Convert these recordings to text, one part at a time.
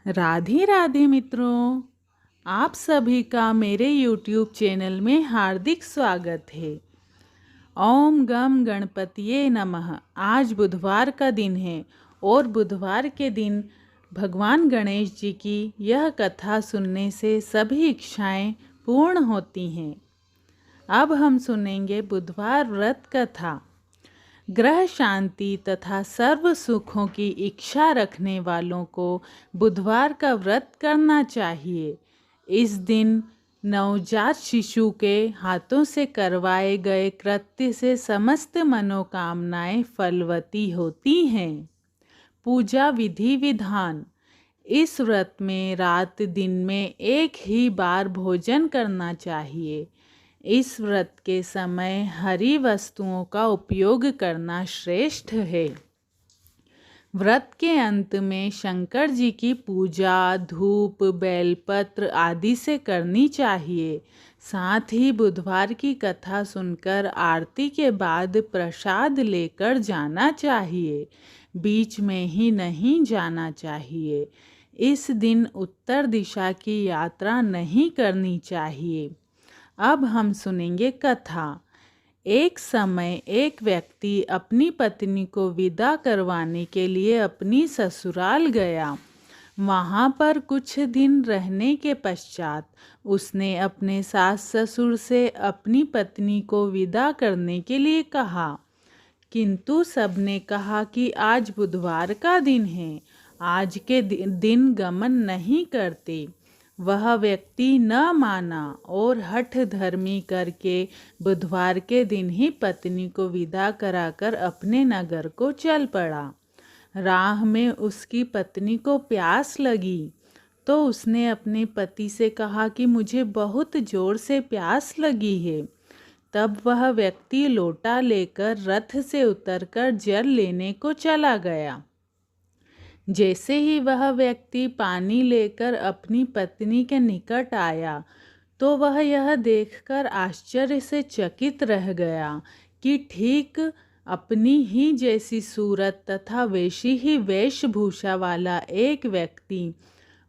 राधे राधे मित्रों, आप सभी का मेरे YouTube चैनल में हार्दिक स्वागत है। ओम गम गणपतिये नमः। आज बुधवार का दिन है और बुधवार के दिन भगवान गणेश जी की यह कथा सुनने से सभी इच्छाएं पूर्ण होती हैं। अब हम सुनेंगे बुधवार व्रत कथा। ग्रह शांति तथा सर्व सुखों की इच्छा रखने वालों को बुधवार का व्रत करना चाहिए। इस दिन नवजात शिशु के हाथों से करवाए गए कृत्य से समस्त मनोकामनाएं फलवती होती हैं। पूजा विधि विधान। इस व्रत में रात दिन में एक ही बार भोजन करना चाहिए। इस व्रत के समय हरी वस्तुओं का उपयोग करना श्रेष्ठ है। व्रत के अंत में शंकर जी की पूजा धूप बेलपत्र आदि से करनी चाहिए। साथ ही बुधवार की कथा सुनकर आरती के बाद प्रसाद लेकर जाना चाहिए, बीच में ही नहीं जाना चाहिए। इस दिन उत्तर दिशा की यात्रा नहीं करनी चाहिए। अब हम सुनेंगे कथा। एक समय एक व्यक्ति अपनी पत्नी को विदा करवाने के लिए अपनी ससुराल गया। वहाँ पर कुछ दिन रहने के पश्चात उसने अपने सास ससुर से अपनी पत्नी को विदा करने के लिए कहा, किंतु सबने कहा कि आज बुधवार का दिन है, आज के दिन गमन नहीं करते। वह व्यक्ति न माना और हठ धर्मी करके बुधवार के दिन ही पत्नी को विदा कराकर अपने नगर को चल पड़ा। राह में उसकी पत्नी को प्यास लगी तो उसने अपने पति से कहा कि मुझे बहुत जोर से प्यास लगी है। तब वह व्यक्ति लोटा लेकर रथ से उतरकर जल लेने को चला गया। जैसे ही वह व्यक्ति पानी लेकर अपनी पत्नी के निकट आया तो वह यह देखकर आश्चर्य से चकित रह गया कि ठीक अपनी ही जैसी सूरत तथा वैसी ही वेशभूषा वाला एक व्यक्ति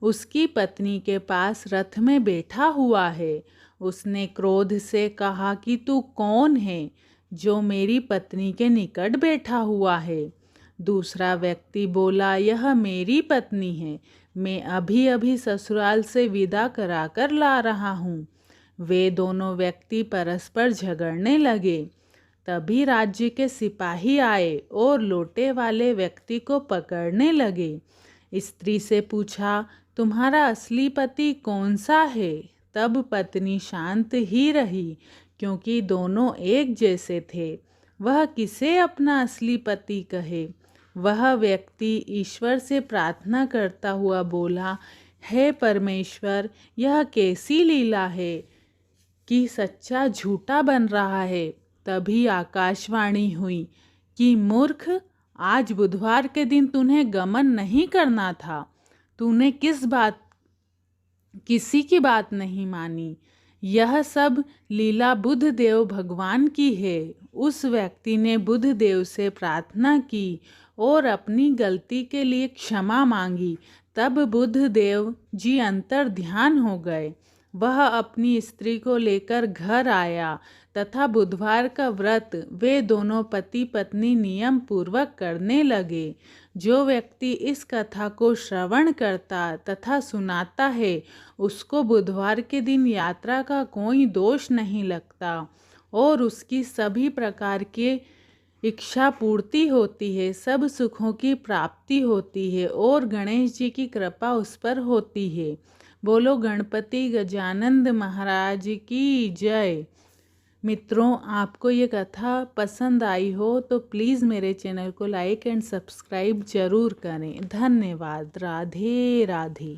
उसकी पत्नी के पास रथ में बैठा हुआ है। उसने क्रोध से कहा कि तू कौन है जो मेरी पत्नी के निकट बैठा हुआ है। दूसरा व्यक्ति बोला, यह मेरी पत्नी है, मैं अभी अभी ससुराल से विदा कराकर ला रहा हूँ। वे दोनों व्यक्ति परस्पर झगड़ने लगे। तभी राज्य के सिपाही आए और लोटे वाले व्यक्ति को पकड़ने लगे। स्त्री से पूछा, तुम्हारा असली पति कौन सा है? तब पत्नी शांत ही रही क्योंकि दोनों एक जैसे थे। वह किसे अपना असली पति कहे? वह व्यक्ति ईश्वर से प्रार्थना करता हुआ बोला, हे परमेश्वर, यह कैसी लीला है कि सच्चा झूठा बन रहा है। तभी आकाशवाणी हुई कि मूर्ख, आज बुधवार के दिन तूने गमन नहीं करना था। तूने किसी की बात नहीं मानी। यह सब लीला बुध देव भगवान की है। उस व्यक्ति ने बुध देव से प्रार्थना की और अपनी गलती के लिए क्षमा मांगी। तब बुध देव जी अंतर ध्यान हो गए। वह अपनी स्त्री को लेकर घर आया तथा बुधवार का व्रत वे दोनों पति पत्नी नियम पूर्वक करने लगे। जो व्यक्ति इस कथा को श्रवण करता तथा सुनाता है उसको बुधवार के दिन यात्रा का कोई दोष नहीं लगता और उसकी सभी प्रकार के इच्छा पूर्ति होती है, सब सुखों की प्राप्ति होती है और गणेश जी की कृपा उस पर होती है। बोलो गणपति गजानंद महाराज की जय। मित्रों, आपको ये कथा पसंद आई हो तो प्लीज़ मेरे चैनल को लाइक एंड सब्सक्राइब जरूर करें। धन्यवाद। राधे राधे।